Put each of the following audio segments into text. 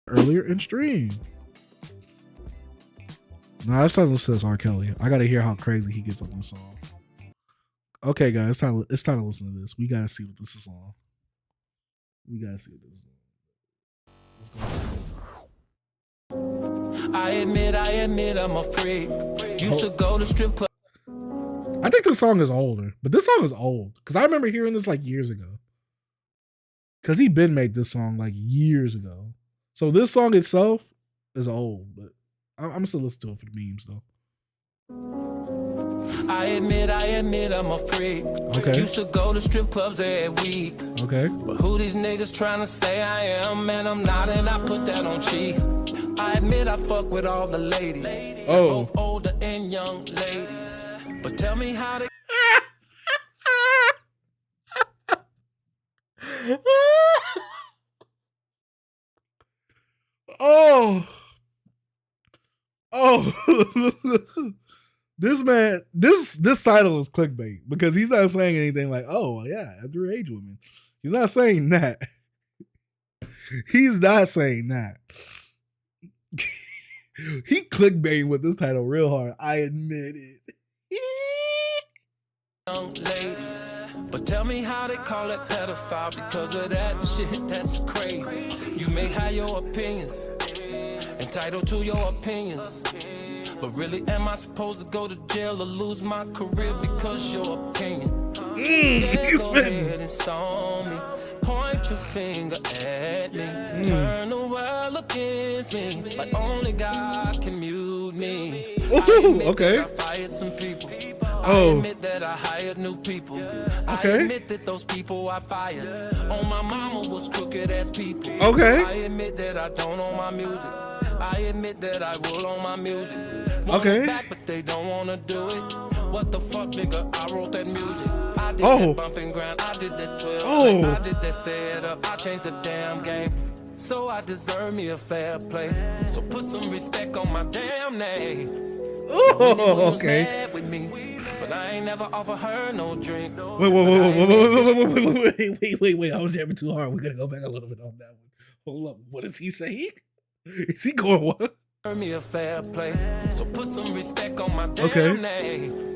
earlier in stream. Nah, it's time to listen to this R. Kelly. I gotta hear how crazy he gets on this song. Okay, guys, it's time to listen to this. We gotta see what this is on. We gotta see what this is on. Let's go. I admit, I'm a freak. Used to go to strip club. I think this song is older, but this song is old because I remember hearing this like years ago. Because he been made this song like years ago. So this song itself is old, but I'm still listening to it for the memes though. I admit, I'm a freak. Okay. Used to go to strip clubs every week. Okay. But who these niggas trying to say I am? Man, I'm not, and I put that on chief. I admit I fuck with all the ladies. Oh. Both older and young ladies. But tell me how to... Oh. This man, this title is clickbait because he's not saying anything like, oh yeah, underage women. He's not saying that. He's not saying that. He clickbaiting with this title real hard. I admit it. Young ladies. But tell me how they call it pedophile because of that shit, that's crazy. You may have your opinions, entitled to your opinions. But really, am I supposed to go to jail or lose my career because your opinion? Yeah, go ahead and stone me. Point your finger at me. Turn the world against me. Like only God can mute me. Okay. I fired some people. I admit that I hired new people. I admit that those people I fired on my mama was crooked ass people. Okay. I admit that I don't own my music. I admit that I will own my music. Okay. Back, but they don't wanna do it. What the fuck, nigga? I wrote that music. I did that bump and grind. I did that 12. I did that fed up. I changed the damn game. So I deserve me a fair play. So put some respect on my damn name. Oh, okay. With me, but I ain't never offer her no drink. Wait. I was jamming too hard. We're gonna go back a little bit on that one. Hold up. What is he saying? Is he going what? Me a fair play. So put some respect on my damn name.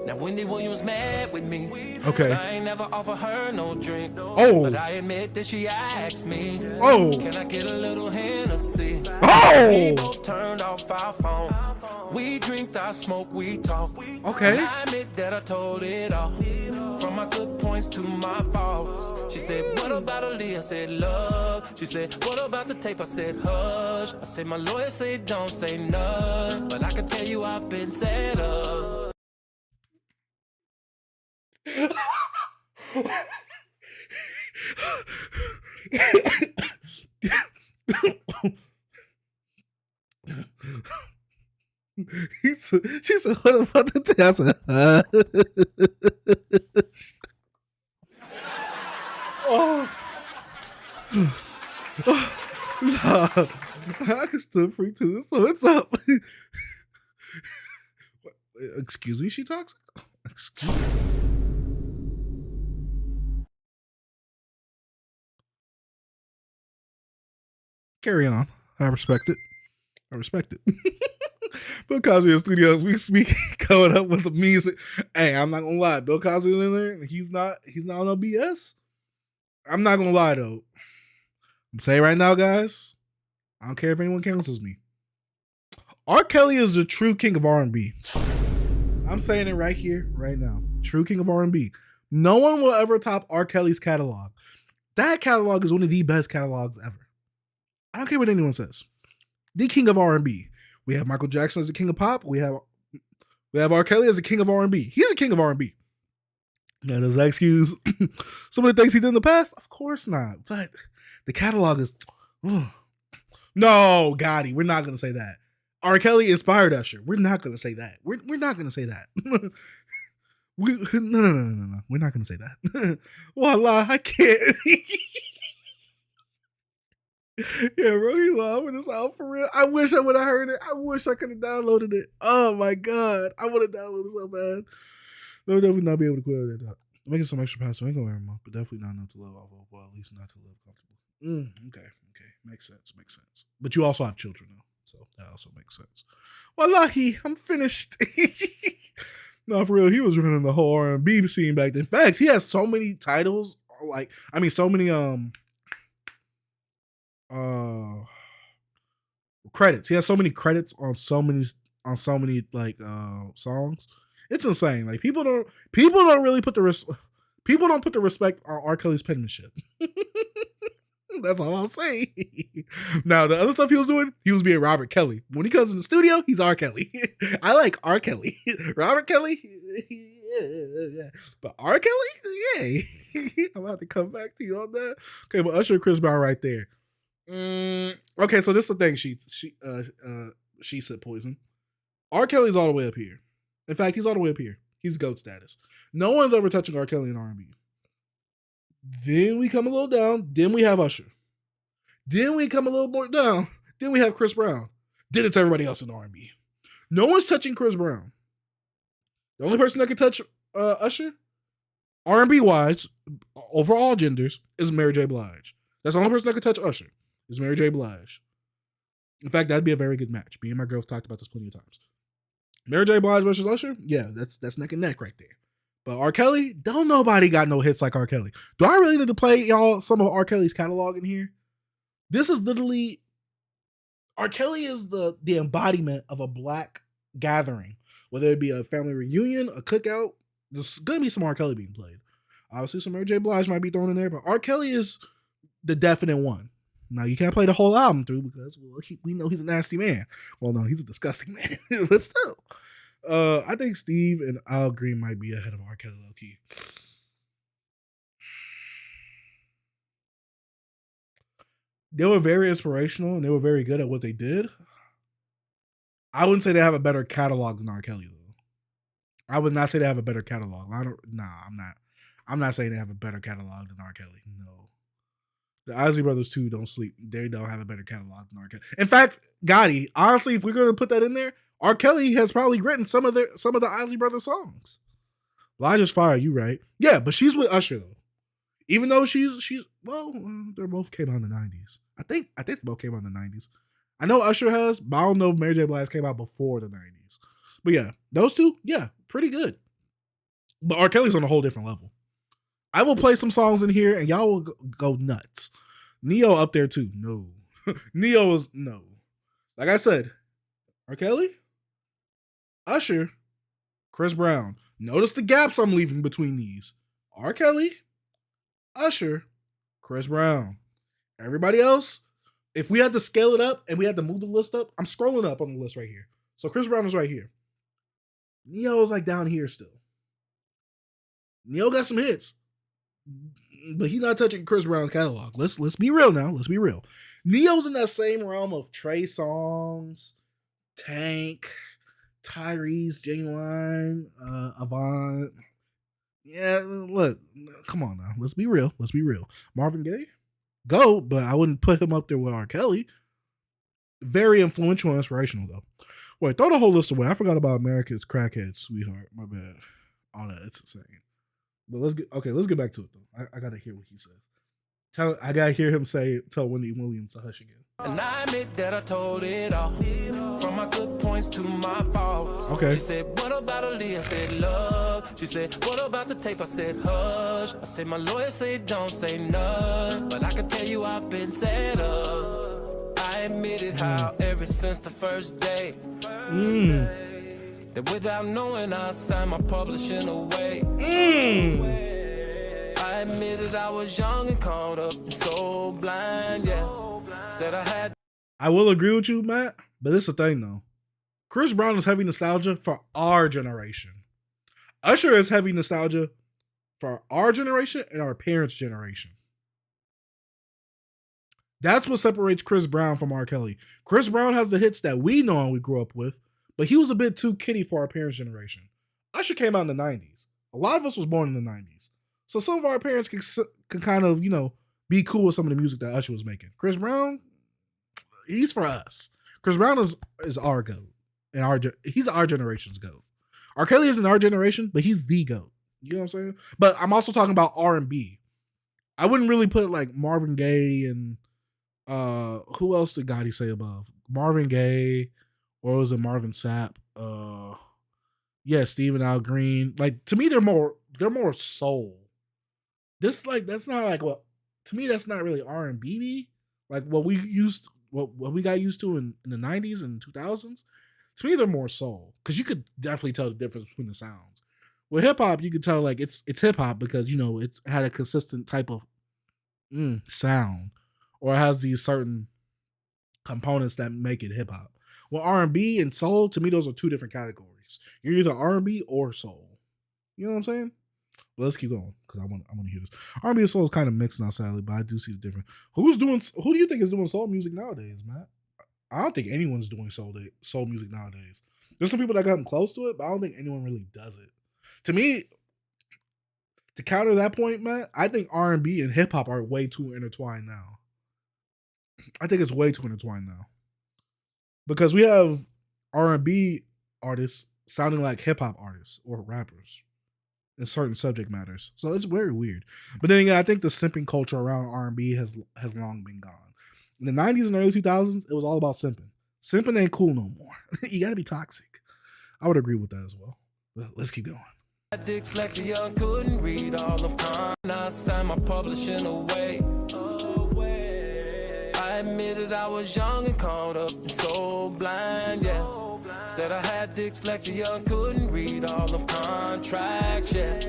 Now Wendy Williams mad with me. Okay. But I ain't never offer her no drink. Oh. But I admit that she asked me. Oh. Can I get a little Hennessy? Oh. We both turned off our phone. We drink, I smoke, we talk. Okay. And I admit that I told it all. From my good points to my faults. She said, what about Aaliyah? I said, love. She said, what about the tape? I said, hush. I said, my lawyer said, don't say none. But I can tell you I've been set up. She said, what about the tape? I said, nah, I can still freak to this. So what's up? Excuse me, she talks. Excuse me. Carry on. I respect it. Bill Cosby in Studios, we speak coming up with the music. Hey, I'm not gonna lie. Bill Cosby in there, and he's not on no BS. I'm not gonna lie though. I'm saying right now, guys, I don't care if anyone cancels me. R. Kelly is the true king of R&B. I'm saying it right here, right now. True king of R&B. No one will ever top R. Kelly's catalog. That catalog is one of the best catalogs ever. I don't care what anyone says. The king of R&B. We have Michael Jackson as the king of pop. We have R. Kelly as the king of R&B. He's a king of R&B. Now, does that excuse some of the things he did in the past? Of course not. But the catalog is... No, Gotti, we're not going to say that. R. Kelly inspired Usher. We're not going to say that. We're not going to say that. No. We're not going to say that. Voila, I can't. Yeah, bro, he loving this out for real. I wish I would have heard it. I wish I could have downloaded it. Oh my god, I would have downloaded it so bad. They'll definitely not be able to quit it out. Making some extra passes, I ain't gonna wear them up, but definitely not enough to live off of. Well, at least not to live comfortable. Okay. Makes sense. Makes sense. But you also have children though, so that also makes sense. Well, lucky, I'm finished. No, for real, he was running the whole R&B scene back then. Facts, he has so many titles. Like, I mean, so many credits. He has so many credits on so many like songs. It's insane. Like people don't really put the people don't put the respect on R. Kelly's penmanship. That's all I'll say. Now, the other stuff he was doing, he was being Robert Kelly. When he comes in the studio, he's R. Kelly. I like R. Kelly. Robert Kelly, yeah. But R. Kelly, yeah. I'm about to come back to you on that. Okay, but Usher and Chris Brown right there. Okay, so this is the thing. She said poison. R. Kelly's all the way up here. In fact, he's all the way up here. He's GOAT status. No one's ever touching R. Kelly in R&B. Then we come a little down. Then we have Usher. Then we come a little more down. Then we have Chris Brown. Then it's everybody else in R&B. No one's touching Chris Brown. The only person that can touch Usher, R&B wise, over all genders, is Mary J. Blige. That's the only person that can touch Usher, is Mary J. Blige. In fact, that'd be a very good match. Me and my girl have talked about this plenty of times. Mary J. Blige versus Usher, yeah, that's neck and neck right there. But R. Kelly, don't nobody got no hits like R. Kelly. Do I really need to play y'all some of R. Kelly's catalog in here? This is literally, R. Kelly is the embodiment of a black gathering. Whether it be a family reunion, a cookout, there's going to be some R. Kelly being played. Obviously, some Mary J. Blige might be thrown in there, but R. Kelly is the definite one. Now, you can't play the whole album through because we know he's a nasty man. Well, no, he's a disgusting man, but still. I think Steve and Al Green might be ahead of R. Kelly low key. They were very inspirational and they were very good at what they did. I wouldn't say they have a better catalog than R. Kelly though. I would not say they have a better catalog. I'm not saying they have a better catalog than R. Kelly. No. The Isley Brothers too don't sleep. They don't have a better catalog than R. Kelly. In fact, Gotti, honestly, if we're gonna put that in there, R. Kelly has probably written some of the Isley Brothers songs. Well, I just fired you, right? Yeah, but she's with Usher though. Even though she's well, they both came out in the 90s. I think they both came out in the 90s. I know Usher has, but I don't know if Mary J. Blige came out before the 90s. But yeah, those two, yeah, pretty good. But R. Kelly's on a whole different level. I will play some songs in here and y'all will go nuts. Neo up there too. No. Neo is no. Like I said, R. Kelly, Usher, Chris Brown. Notice the gaps I'm leaving between these. R. Kelly, Usher, Chris Brown. Everybody else, if we had to scale it up and we had to move the list up, I'm scrolling up on the list right here. So Chris Brown is right here. Neo is like down here still. Neo got some hits, but he's not touching Chris Brown's catalog. Let's be real now. Let's be real. Neo's in that same realm of Trey Songz, Tank, Tyrese, Genuine, Avant. Yeah, look, come on now. Let's be real. Let's be real. Marvin Gaye, go, but I wouldn't put him up there with R. Kelly. Very influential and inspirational though. Wait, throw the whole list away. I forgot about America's Crackhead Sweetheart. My bad. All that, it's insane. But let's get back to it though. I gotta hear what he says. I gotta hear him tell Wendy Williams to hush again. And I admit that I told it all, from my good points to my faults. Okay. She said, what about Aaliyah? I said, love. She said, what about the tape? I said, hush. I said, my lawyer said, don't say none. But I can tell you I've been set up. I admitted how ever since the first day, that without knowing I signed my publishing away. I admitted I was young and caught up and so blind, yeah. Said I had. I will agree with you, Matt, but this is the thing though. Chris Brown is heavy nostalgia for our generation. Usher is heavy nostalgia for our generation and our parents' generation. That's what separates Chris Brown from R. Kelly. Chris Brown has the hits that we know and we grew up with, but he was a bit too kiddie for our parents' generation. Usher came out in the 90s. A lot of us was born in the 90s. So some of our parents can kind of, be cool with some of the music that Usher was making. Chris Brown, he's for us. Chris Brown is our GOAT. And he's our generation's GOAT. R. Kelly isn't our generation, but he's the GOAT. You know what I'm saying? But I'm also talking about R&B. I wouldn't really put like Marvin Gaye and Who else did Gotti say above? Marvin Gaye, or was it Marvin Sapp? Yeah, Stephen Al Green. Like to me, they're more soul. This like that's not like what to me that's not really R&B. Like what we got used to in the 90s and 2000s. To me, they're more soul because you could definitely tell the difference between the sounds. With hip hop, you could tell like it's hip hop because it's had a consistent type of sound, or it has these certain components that make it hip hop. Well, R&B and soul, to me, those are two different categories. You're either R&B or soul. You know what I'm saying? But let's keep going because I want to hear this. R&B and soul is kind of mixed now, sadly, but I do see the difference. Who do you think is doing soul music nowadays, Matt? I don't think anyone's doing soul music nowadays. There's some people that gotten close to it, but I don't think anyone really does it. To me, to counter that point, Matt, I think R&B and hip hop are way too intertwined now. I think it's way too intertwined now because we have R&B artists sounding like hip hop artists or rappers in certain subject matters. So it's very weird. But then again, I think the simping culture around R&B has long been gone. In the 90s and early 2000s, it was all about simping. Simping ain't cool no more. You got to be toxic. I would agree with that as well. But let's keep going. Dyslexia, couldn't read all the pine. I signed my publishing away. I admitted I was young and caught up and so blind, yeah. Said I had dyslexia, couldn't read all the contracts, yeah.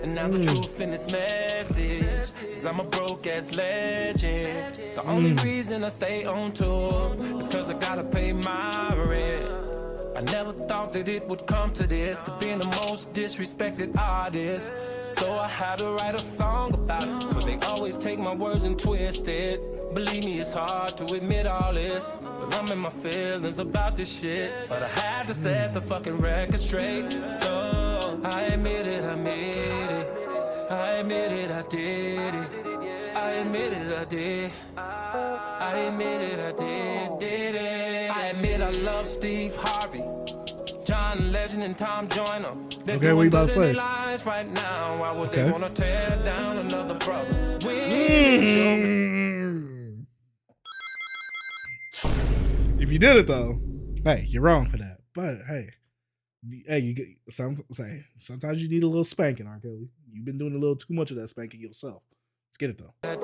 And now the truth in this message is I'm a broke ass legend. The only reason I stay on tour is cause I gotta pay my rent. I never thought that it would come to this, to being the most disrespected artist. So I had to write a song about it, cause they always take my words and twist it. Believe me, it's hard to admit all this, but I'm in my feelings about this shit. But I had to set the fucking record straight. So I admit it, I made it. I admit it, I did it. I admit it, I did. I admit it, I did it. I admit I love Steve Harvey, John Legend, and Tom Joyner. They're Okay, what you about to say? Lives right now. Why would they want to tear down another brother? If you did it though, hey, you're wrong for that. But hey, you get sometimes you need a little spanking, R. Kelly. You've been doing a little too much of that spanking yourself. Let's get it though. I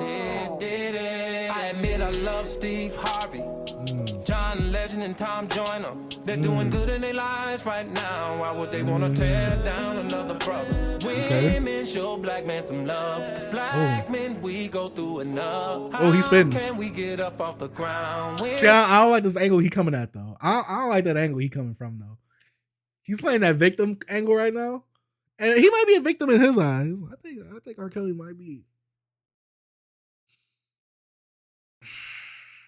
did it. I admit I love Steve Harvey, John Legend, and Tom Joyner. They're doing good in their lives right now. Why would they want to tear down another brother? Women show black men some love, cause black men, we go through enough. He's spinning. Can we get up off the ground? See, I don't like this angle he coming at though. I don't like that angle he coming from though. He's playing that victim angle right now, and he might be a victim in his eyes. I think R. Kelly might be.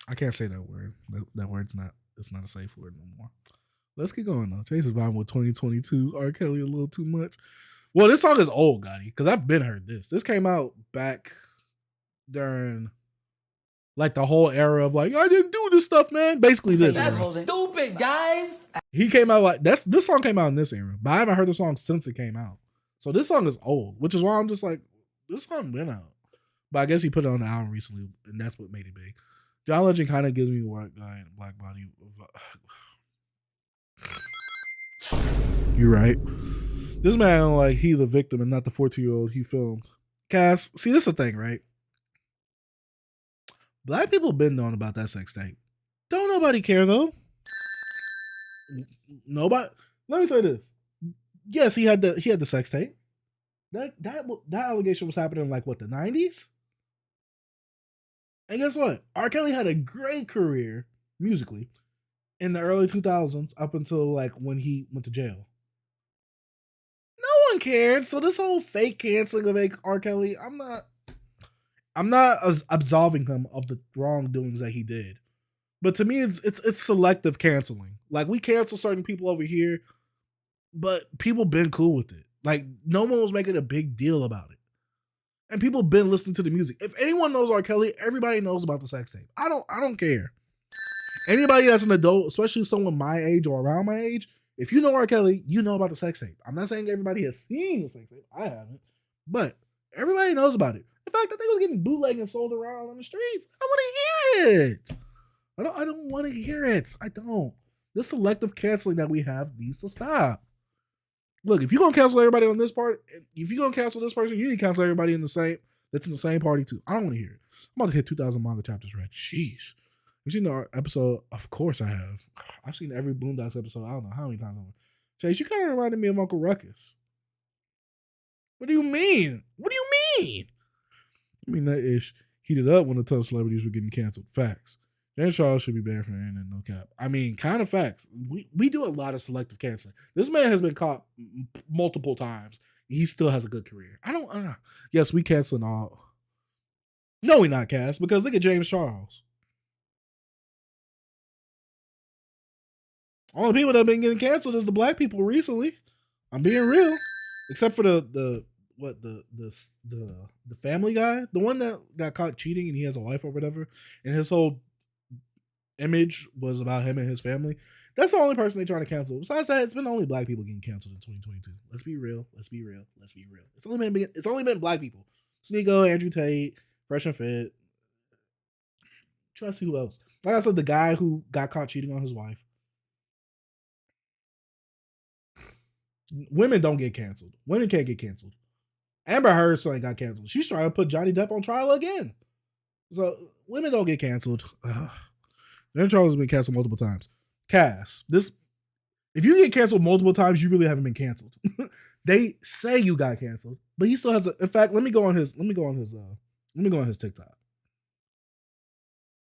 I can't say that word. That word's not. It's not a safe word no more. Let's keep going though. Chase is vibing with 2022. R. Kelly a little too much. Well, this song is old, Gotti, because I've been heard this. This came out back during like the whole era of like I didn't do this stuff, man. Basically, this. That's stupid, guys. He came out like this song came out in this era, but I haven't heard the song since it came out. So this song is old, which is why I'm just like, this song been out. But I guess he put it on the album recently, and that's what made it big. John Legend kind of gives me white guy and black body. You're right. This man, like, he the victim and not the 14-year-old he filmed. Cass, see, this is the thing, right? Black people been knowing about that sex tape. Don't nobody care though. Nobody. Let me say this. Yes, he had the sex tape. That allegation was happening in like what, the 90s? And guess what? R. Kelly had a great career musically in the early 2000s up until like when he went to jail. No one cared. So this whole fake canceling of R. Kelly, I'm not absolving him of the wrongdoings that he did. But to me, it's selective canceling. Like, we cancel certain people over here, but people been cool with it. Like, no one was making a big deal about it. And people been listening to the music. If anyone knows R. Kelly, everybody knows about the sex tape. I don't care. Anybody that's an adult, especially someone my age or around my age, if you know R. Kelly, you know about the sex tape. I'm not saying everybody has seen the sex tape. I haven't. But everybody knows about it. The fact that they was getting bootlegged and sold around on the streets, I want to it. I don't want to hear it. I don't. This selective canceling that we have needs to stop. Look, if you're gonna cancel everybody on this part, if you're gonna cancel this person, you need to cancel everybody that's in the same party too. I don't want to hear it. I'm about to hit 2,000 manga chapters read. Sheesh. You seen the episode? Of course I have. I've seen every Boondocks episode. I don't know how many times. Chase, you kind of reminded me of Uncle Ruckus. What do you mean? What do you mean? I mean, that ish heated up when a ton of celebrities were getting canceled. Facts. James Charles should be banned from the internet, no cap. I mean, kind of facts. We do a lot of selective canceling. This man has been caught multiple times. He still has a good career. I don't. Yes, we canceling all. No, we not cast because look at James Charles. All the people that have been getting canceled is the black people recently. I'm being real, except for the family guy, the one that got caught cheating and he has a wife or whatever, and his whole image was about him and his family. That's the only person they're trying to cancel. Besides that, it's been only black people getting canceled in 2022. Let's be real. It's only been black people. Sneeko, Andrew Tate, Fresh and Fit. Try to see who else. Like I said, the guy who got caught cheating on his wife. Women don't get canceled. Women can't get canceled. Amber Heard still ain't got canceled. She's trying to put Johnny Depp on trial again. So women don't get canceled. James Charles has been canceled multiple times. Cass, if you get canceled multiple times, you really haven't been canceled. They say you got canceled, but he still has in fact, let me go on his TikTok.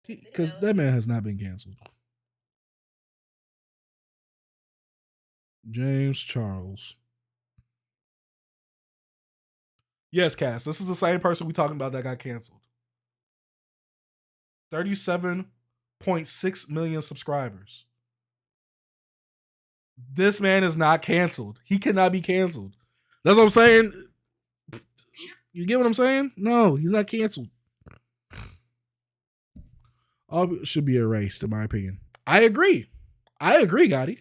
Because that man has not been canceled. James Charles. Yes, Cass. This is the same person we talking about that got canceled. 37.6 million subscribers. This man is not canceled. He cannot be canceled. That's what I'm saying. You get what I'm saying? No, he's not canceled. All should be erased, in my opinion. I agree, Gotti.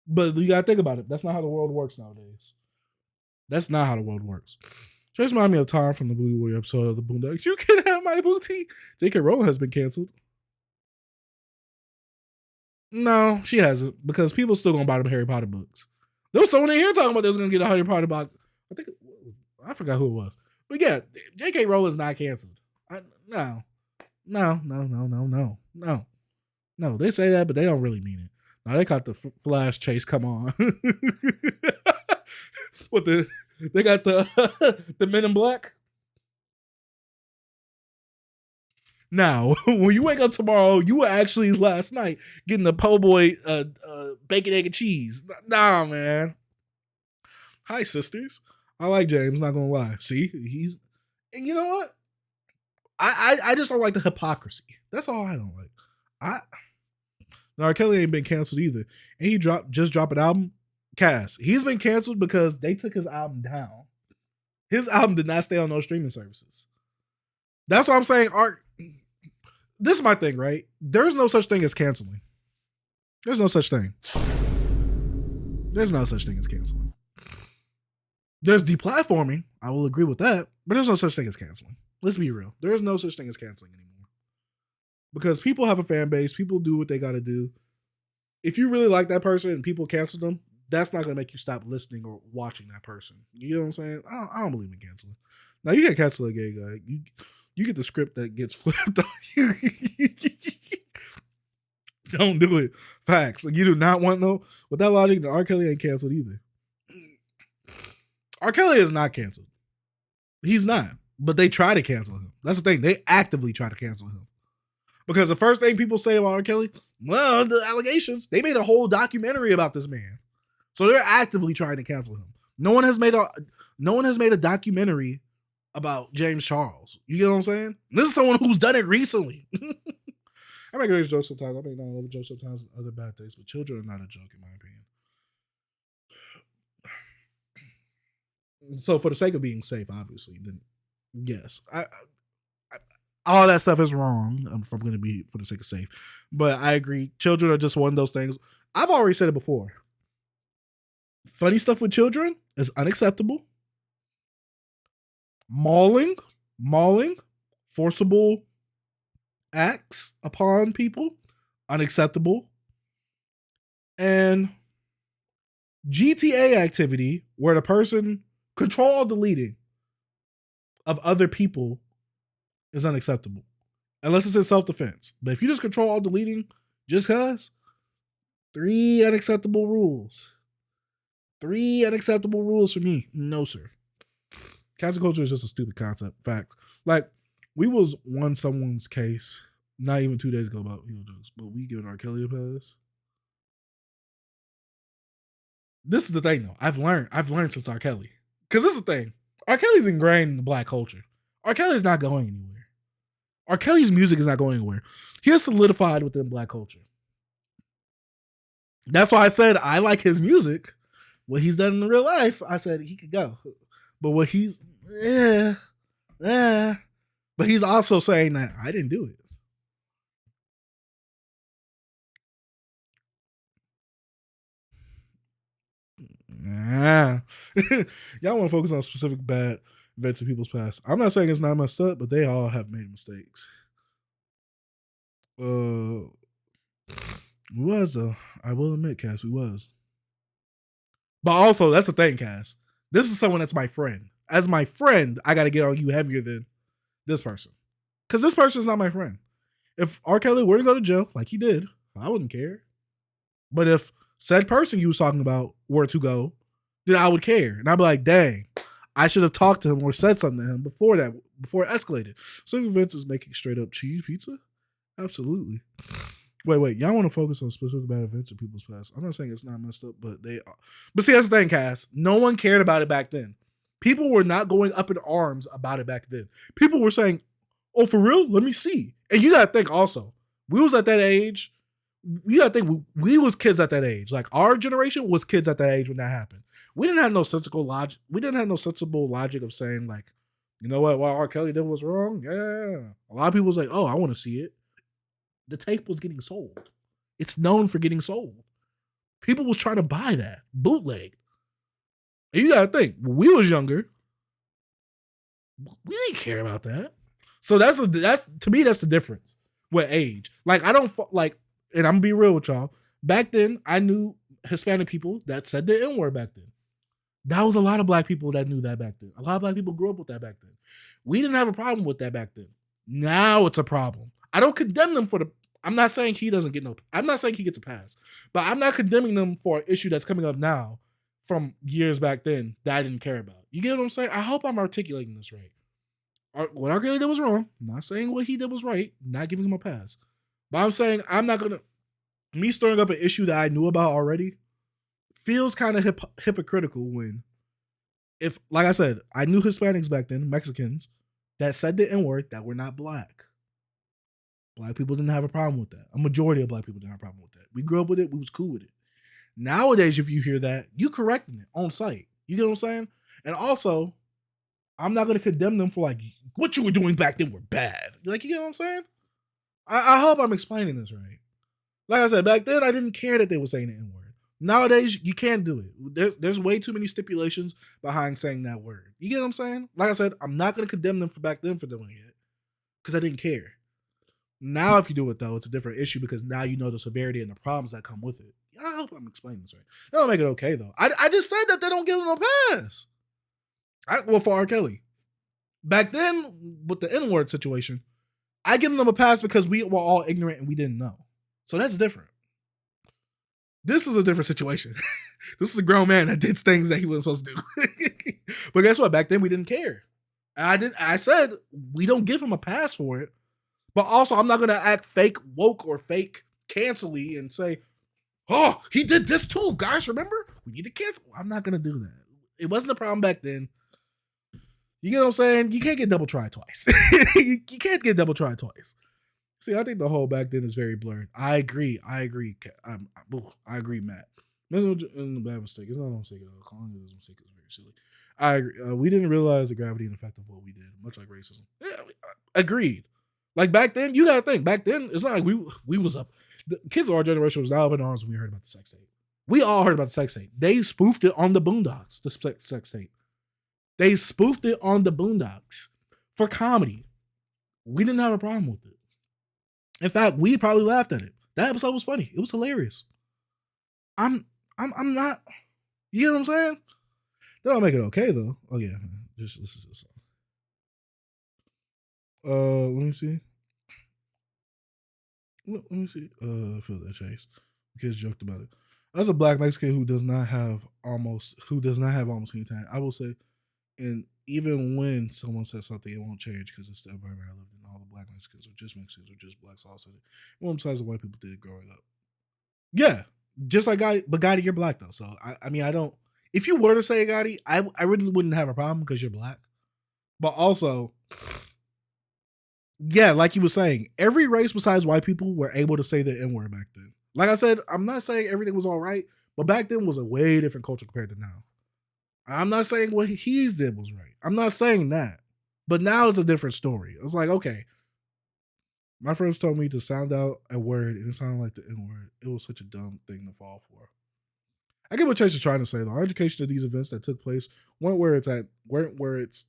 But you gotta think about it. That's not how the world works nowadays. That's not how the world works. Just remind me of Tom from the Booty Warrior episode of the Boondocks. You can have my booty. J.K. Rowling has been canceled. No, she hasn't, because people still gonna buy them Harry Potter books. There was someone in here talking about they was gonna get a Harry Potter box. I forgot who it was. But yeah, J.K. Rowling's not canceled. No. They say that, but they don't really mean it. Now they caught the Flash chase. Come on. They got the Men in Black. Now, when you wake up tomorrow, you were actually last night getting the po' boy bacon, egg, and cheese. Nah, man. Hi, sisters. I like James, not gonna lie. See, and you know what? I just don't like the hypocrisy. That's all I don't like. Now, R. Kelly ain't been canceled either. And he just dropped an album. Cass, he's been canceled because they took his album down. His album did not stay on those streaming services. That's what I'm saying. This is my thing, right? There's no such thing as canceling. There's no such thing. There's no such thing as canceling. There's deplatforming. I will agree with that. But there's no such thing as canceling. Let's be real. There is no such thing as canceling anymore. Because people have a fan base. People do what they got to do. If you really like that person and people cancel them, that's not going to make you stop listening or watching that person. You know what I'm saying? I don't believe in canceling. Now, you can cancel a gay guy. You get the script that gets flipped on you. Don't do it. Facts. Like, you do not want no. With that logic, R. Kelly ain't canceled either. R. Kelly is not canceled. He's not. But they try to cancel him. That's the thing. They actively try to cancel him. Because the first thing people say about R. Kelly, well, the allegations. They made a whole documentary about this man. So they're actively trying to cancel him. No one has made a documentary about James Charles. You get what I'm saying? This is someone who's done it recently. I make a joke sometimes. I make not a joke sometimes other bad things, but children are not a joke in my opinion. So for the sake of being safe, obviously, then yes. All that stuff is wrong if I'm going to be for the sake of safe. But I agree. Children are just one of those things. I've already said it before. Funny stuff with children is unacceptable. Mauling, forcible acts upon people, unacceptable. And GTA activity, where the person control deleting of other people, is unacceptable. Unless it's in self-defense. But if you just control all deleting just cause, 3 unacceptable rules. 3 unacceptable rules for me. No, sir. Cancel culture is just a stupid concept. Facts. Like, we was won someone's case not even 2 days ago about heel jokes, but we giving R. Kelly a pass. This is the thing, though. I've learned since R. Kelly. Because this is the thing. R. Kelly's ingrained in the black culture. R. Kelly's not going anywhere. R. Kelly's music is not going anywhere. He is solidified within black culture. That's why I said I like his music. What he's done in real life, I said he could go. But what he's, but he's also saying that I didn't do it. Nah. Y'all want to focus on specific bad events in people's past. I'm not saying it's not messed up, but they all have made mistakes. We was though. I will admit, Cass, we was. But also, that's the thing, Cass. This is someone that's my friend. As my friend, I got to get on you heavier than this person. Because this person is not my friend. If R. Kelly were to go to jail, like he did, I wouldn't care. But if said person you was talking about were to go, then I would care. And I'd be like, dang, I should have talked to him or said something to him before it escalated. So Vince is making straight up cheese pizza? Absolutely. Wait. Y'all want to focus on specific bad events in people's past. I'm not saying it's not messed up, but they are. But see, that's the thing, Cass. No one cared about it back then. People were not going up in arms about it back then. People were saying, oh, for real? Let me see. And you got to think also, we was at that age. You got to think we was kids at that age. Like our generation was kids at that age when that happened. We didn't have no sensible logic. We didn't have no sensible logic of saying like, you know what R. Kelly did was wrong. Yeah. A lot of people was like, oh, I want to see it. The tape was getting sold. It's known for getting sold. People was trying to buy that bootleg. And you gotta think, when we was younger, we didn't care about that. So that's to me that's the difference with age. Like I don't like, and I'm gonna be real with y'all. Back then, I knew Hispanic people that said the N-word back then. That was a lot of black people that knew that back then. A lot of black people grew up with that back then. We didn't have a problem with that back then. Now it's a problem. I don't condemn them for I'm not saying he doesn't get I'm not saying he gets a pass, but I'm not condemning them for an issue that's coming up now from years back then that I didn't care about. You get what I'm saying? I hope I'm articulating this right. What R. Kelly did was wrong. I'm not saying what he did was right. I'm not giving him a pass. But I'm saying I'm not going to, me stirring up an issue that I knew about already feels kind of hypocritical when, if, like I said, I knew Hispanics back then, Mexicans, that said the N-word that were not black. Black people didn't have a problem with that. A majority of black people didn't have a problem with that. We grew up with it. We was cool with it. Nowadays, if you hear that, you correcting it on site. You get what I'm saying? And also, I'm not going to condemn them for like, what you were doing back then were bad. Like, you get what I'm saying? I hope I'm explaining this right. Like I said, back then, I didn't care that they were saying the N-word. Nowadays, you can't do it. There's way too many stipulations behind saying that word. You get what I'm saying? Like I said, I'm not going to condemn them for back then for doing it because I didn't care. Now, if you do it, though, it's a different issue because now you know the severity and the problems that come with it. I hope I'm explaining this right. That don't make it okay, though. I just said that they don't give them a pass. Well, for R. Kelly. Back then, with the N-word situation, I give them a pass because we were all ignorant and we didn't know. So that's different. This is a different situation. This is a grown man that did things that he wasn't supposed to do. But guess what? Back then, we didn't care. I said we don't give him a pass for it. But also, I'm not going to act fake woke or fake cancel-y and say, oh, he did this too, guys, remember? We need to cancel. I'm not going to do that. It wasn't a problem back then. You get what I'm saying? You can't get double tried twice. You can't get double tried twice. See, I think the whole back then is very blurred. I agree. I agree, Matt. This is a bad mistake. It's not a mistake at all. Calling it a mistake is very silly. I agree. We didn't realize the gravity and effect of what we did, much like racism. Yeah, agreed. Like back then, you gotta think. Back then, it's not like we was up. The kids of our generation was now up in arms when we heard about the sex tape. We all heard about the sex tape. They spoofed it on the Boondocks, the sex tape. They spoofed it on the Boondocks for comedy. We didn't have a problem with it. In fact, we probably laughed at it. That episode was funny. It was hilarious. I'm not. You know what I'm saying? That don't make it okay though. Oh yeah, just listen to this song. Let me see. Let me see. Feel that chase. Kids joked about it. As a black Mexican who does not have almost any time, I will say, and even when someone says something, it won't change because it's the environment I lived in. All the black Mexicans or just Mexicans or just blacks all said it. Well, besides the white people did growing up. Yeah, just like Gotti, but Gotti, you're black though. So I mean, I don't. If you were to say Gotti, I really wouldn't have a problem because you're black. But also, yeah, like you were saying, every race besides white people were able to say the N-word back then. Like I said, I'm not saying everything was all right, but back then was a way different culture compared to now. I'm not saying what he did was right. I'm not saying that. But now it's a different story. It's like, okay, my friends told me to sound out a word and it sounded like the N-word. It was such a dumb thing to fall for. I get what Chase is trying to say though. Our education of these events that took place weren't where it's not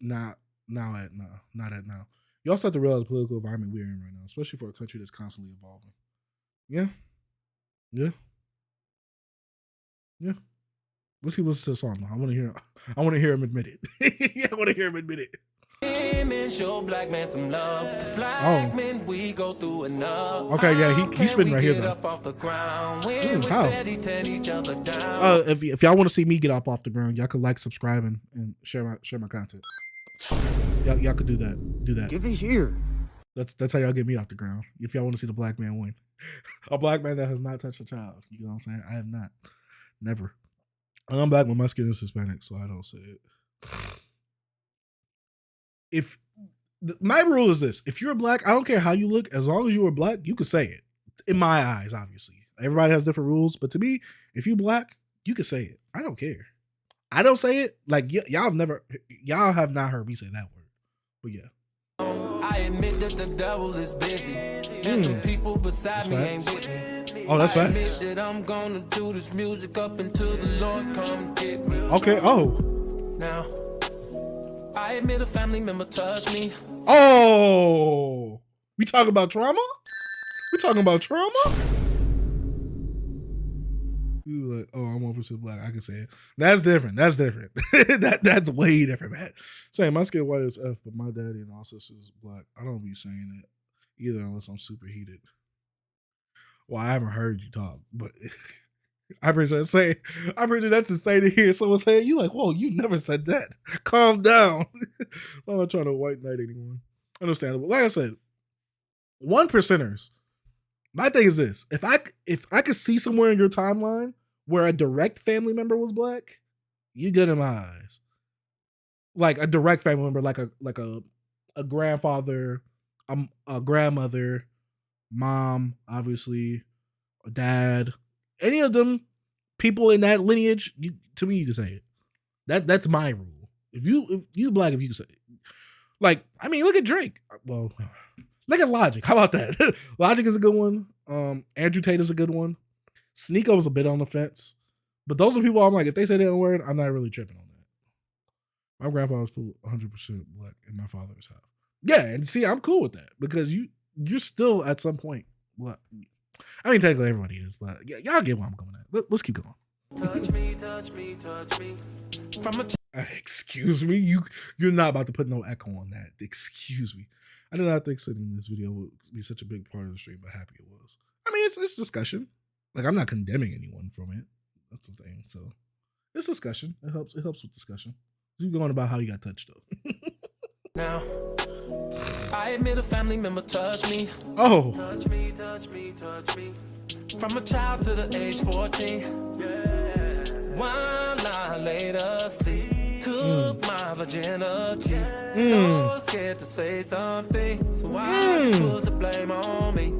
at now. You also have to realize the political environment we're in right now, especially for a country that's constantly evolving. Yeah. Let's see. Listen to the song. I want to hear him admit it. Yeah, I want to hear him admit it. Show black man some love, 'cause black men, we go through enough. Okay, yeah, he's spinning right here though. Up off the ground when Dude, how? each other down. If y'all want to see me get off the ground, y'all could like, subscribe, and share my content. Y'all could do that. Give it here. That's how y'all get me off the ground. If y'all want to see the black man win, a black man that has not touched a child. You know what I'm saying? I have not, never. And I'm black, but my skin is Hispanic, so I don't say it. My rule is this: if you're black, I don't care how you look, as long as you are black, you can say it. In my eyes, obviously, everybody has different rules, but to me, if you black, you can say it. I don't care. I don't say it. Like y'all have not heard me say that word, but yeah. I admit that the devil is busy, and some people beside me ain't with me. Oh, that's I facts. admit that I'm gonna do this music up until the Lord come get me. Okay. Oh. Now, I admit a family member touched me. Oh. We talking about trauma? You like, oh, I'm 1% black. I can say it. That's different. That's way different, man. Saying my skin white as F, but my daddy and all sisters is black. I don't be saying it either unless I'm super heated. Well, I haven't heard you talk, but I'm pretty sure that's insane to hear someone say it. You like, whoa, you never said that. Calm down. I'm not trying to white knight anyone. Understandable. Like I said, 1%ers. My thing is this: if I could see somewhere in your timeline where a direct family member was black, you good in my eyes. Like a direct family member, like a grandfather, a grandmother, mom, obviously, a dad, any of them people in that lineage, to me, you can say it. That's my rule. If you black, if you can say it. Like, I mean, look at Drake. Well, look at Logic. How about that? Logic is a good one. Andrew Tate is a good one. Sneeko was a bit on the fence. But those are people I'm like, if they say that word, I'm not really tripping on that. My grandpa was full 100% black in my father's house. Yeah, and see, I'm cool with that because you're still at some point black. I mean, technically everybody is, but y'all get where I'm going at. Let's keep going. Touch me. From a Excuse me, you're not about to put no echo on that. Excuse me. I did not think sitting in this video would be such a big part of the stream, but happy it was. I mean, it's discussion. Like, I'm not condemning anyone from it. That's the thing. So it's discussion. It helps with discussion. You going about how you got touched though. Now, I admit a family member touched me. Oh. Touch me. From a child to the age 14. While I laid asleep. Took my virginity. So scared to say something. So I just put the blame on me.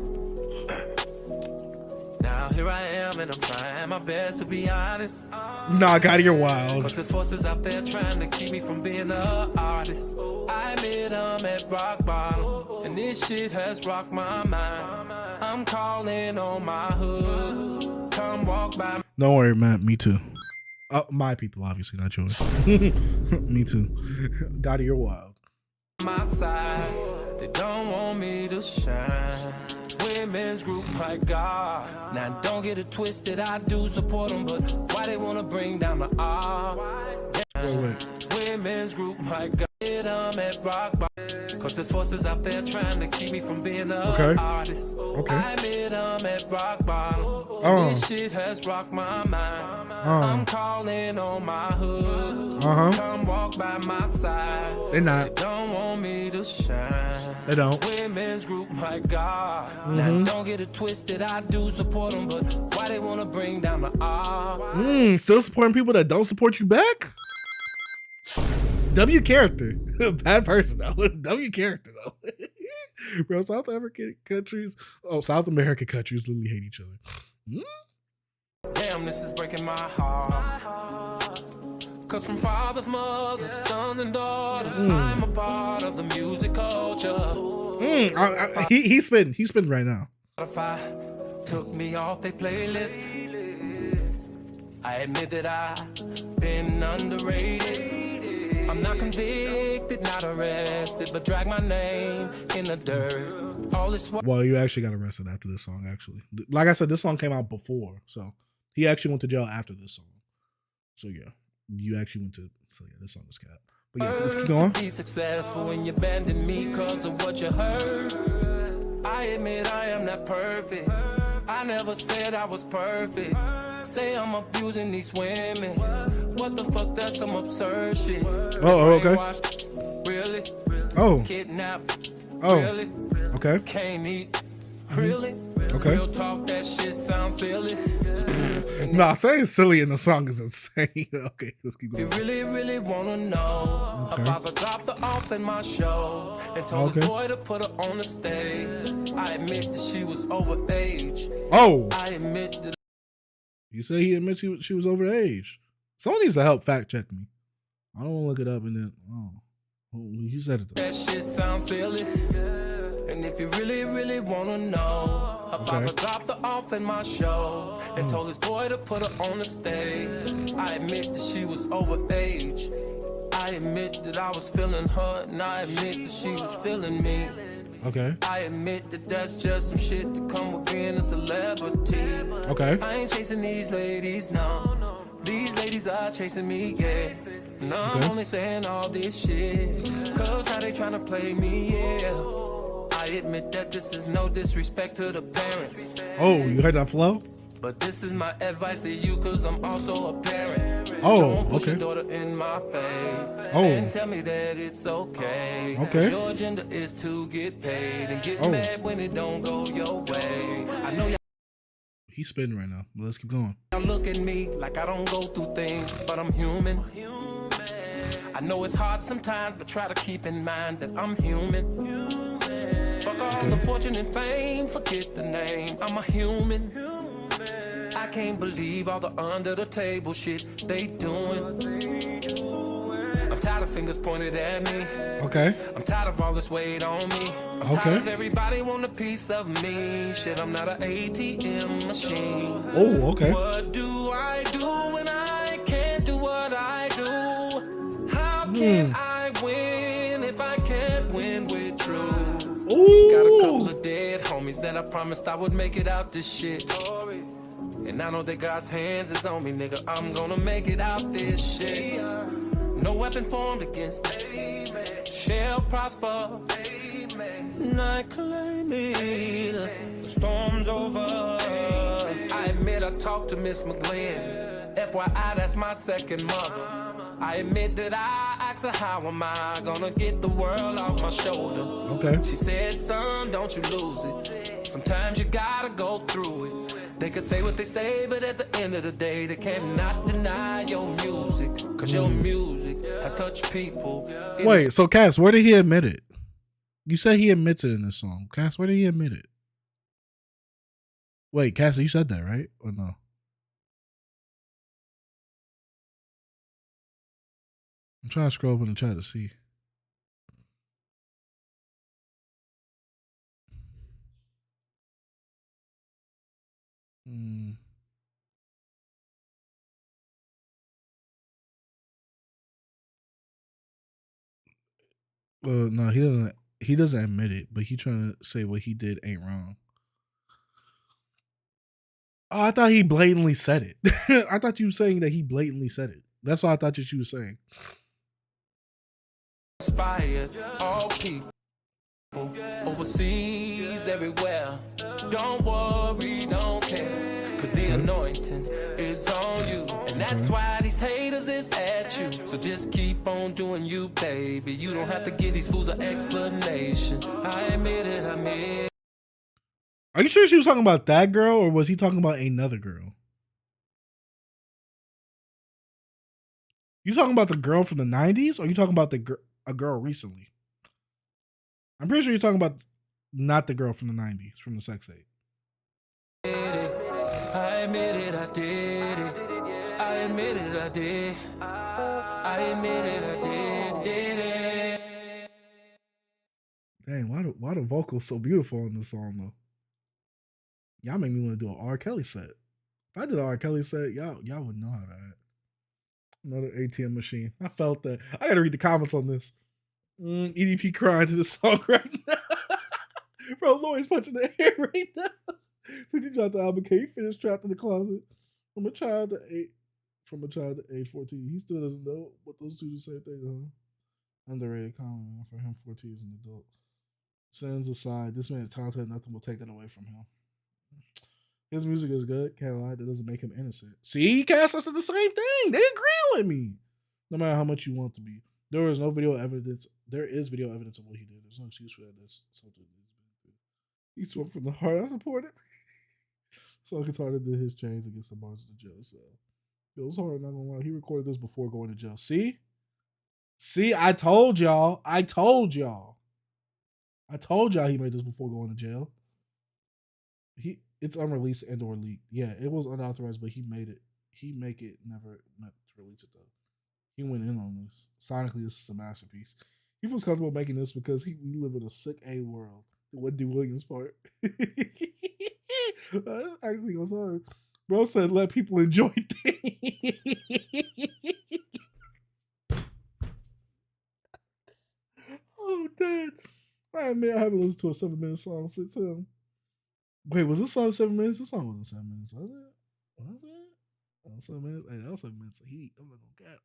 Now here I am and I'm trying my best to be honest. Nah, God, you're wild. But there's forces out there trying to keep me from being an artist. I admit I'm at rock bottom, and this shit has rocked my mind. I'm calling on my hood. Come walk by. Don't worry, man. Me too. My people, obviously, not yours. Me too. God, you're wild. My side, they don't want me to shine. With women's group, my God. Now don't get it twisted, I do support them, but why they wanna bring down the R? Wait. Women's group, my God. I'm at rock bottom, cause there's forces out there trying to keep me from being an artist. I admit I'm at rock bottom. This shit has rocked my mind. I'm calling on my hood. Come walk by my side. They not. They don't want me to shine. They don't. Women's group, my God. Now don't get it twisted, I do support them, but why they wanna bring down the R? Still supporting people that don't support you back? W character. Bad person though. W character though. Bro, South American countries literally hate each other. Damn, this is breaking my heart. Cause from fathers, mothers, sons, and daughters, I'm a part of the music culture. He's spin right now. Spotify took me off their playlist. I admit that I've been underrated. I'm not convicted, not arrested, but drag my name in the dirt. All this. Well, you actually got arrested after this song, actually. Like I said, this song came out before, so he actually went to jail after this song. So yeah, you actually went to. So yeah, this song is cap. But yeah, let's keep going. To be successful when you abandon me because of what you heard. I admit I am not perfect. I never said I was perfect. Say I'm abusing these women. What the fuck, that's some absurd shit. Oh, okay. Really? Oh. Kidnapped. Oh. Really? Okay. Can't eat. Really? Okay. Real talk, that shit sounds silly. Nah, saying silly in the song is insane. Okay, let's keep going. If you really, really wanna know, her father dropped her off in my show and told his boy to put her on the stage. I admit that she was overage. Oh. I admit that. You say he admits she was overage. Someone needs to help fact check me. I don't want to look it up and then, you said it though. That shit sounds silly. And if you really, really want to know, her father dropped her off in my show and told his boy to put her on the stage. I admit that she was overage. I admit that I was feeling her, and I admit that she was feeling me. Okay. I admit that that's just some shit that come with being a celebrity. Okay. I ain't chasing these ladies, no. These ladies are chasing me, yeah. And I'm only saying all this shit cause how they tryna play me, yeah. I admit that this is no disrespect to the parents. Oh, you heard that flow? But this is my advice to you cause I'm also a parent. Oh, Don't push okay. your daughter in my face and tell me that it's okay. Okay. Your agenda is to get paid and get mad when it don't go your way. I know he's spinning right now. Let's keep going. y'all look at me like I don't go through things, but I'm human. I know it's hard sometimes, but try to keep in mind that I'm human. Fuck all the fortune and fame, forget the name. I'm a human. I can't believe all the under the table shit they doing. I'm tired of fingers pointed at me. Okay. I'm tired of all this weight on me. I'm tired of everybody want a piece of me. Shit, I'm not an ATM machine. Oh, okay. What do I do when I can't do what I do? How can I win if I can't win with truth? Ooh. Got a couple of dead homies that I promised I would make it out this shit. And I know that God's hands is on me, nigga. I'm gonna make it out this shit. No weapon formed against me shall prosper. I claim it. The storm's over. I admit I talked to Miss McGlynn. FYI, that's my second mother. I admit that I asked her, how am I gonna get the world off my shoulder? Okay. She said, son, don't you lose it. Sometimes you gotta go through it. They can say what they say, but at the end of the day, they cannot deny your music. Cause your music has touched people. Wait, so Cass, where did he admit it? You said he admits it in this song. Cass, where did he admit it? Wait, Cass, you said that, right? Or no? I'm trying to scroll up in the chat to see. No, he doesn't. He doesn't admit it, but he trying to say what he did ain't wrong. Oh, I thought he blatantly said it. I thought you were saying that he blatantly said it. That's what I thought that you were saying. Inspired all people overseas, everywhere. Don't worry, don't care, cause the anointing is on you. And that's why these haters is at you. So just keep on doing you, baby. You don't have to give these fools an explanation. I admit it, I admit. Are you sure she was talking about that girl, or was he talking about another girl? You talking about the girl from the 90s, or you talking about a girl recently? I'm pretty sure you're talking about not the girl from the 90s, from the sex tape. I admit it, I did it. I admit it, I did. I admit it, I did it. Dang, why the vocals so beautiful on this song though? Y'all make me want to do an R. Kelly set. If I did an R. Kelly set, y'all would know how to act. Another ATM machine. I felt that. I gotta read the comments on this. EDP crying to this song right now. Bro, Lori's punching the air right now. 50 dropped the album. Can you finish trapped in the closet? From a child to age 14. He still doesn't know what those two the same thing, huh? Underrated comment, man. For him, 14 is an adult. Sins aside, this man is talented. Nothing will take that away from him. His music is good. Can't lie. That doesn't make him innocent. See, Cass, I said the same thing. They agree with me. No matter how much you want to be. There is no video evidence. There is video evidence of what he did. There's no excuse for that. That's something he's been through. He swung from the heart. I support it. So Katana did his chains against the bars of the jail cell. It was hard, not gonna lie. He recorded this before going to jail. See? I told y'all. I told y'all he made this before going to jail. It's unreleased and or leaked. Yeah, it was unauthorized, but he made it. He make it never meant to release it though. He went in on this. Sonically, this is a masterpiece. He feels comfortable making this because we live in a sick A world. The Wendy Williams part. Actually goes hard. Bro said let people enjoy things. Oh, damn. I admit I haven't listened to a 7-minute song since him. Wait, was this song 7 minutes? This song wasn't 7 minutes, was it? Was it? Oh, 7 minutes? Hey, that was 7 minutes of heat. I'm not gonna cap.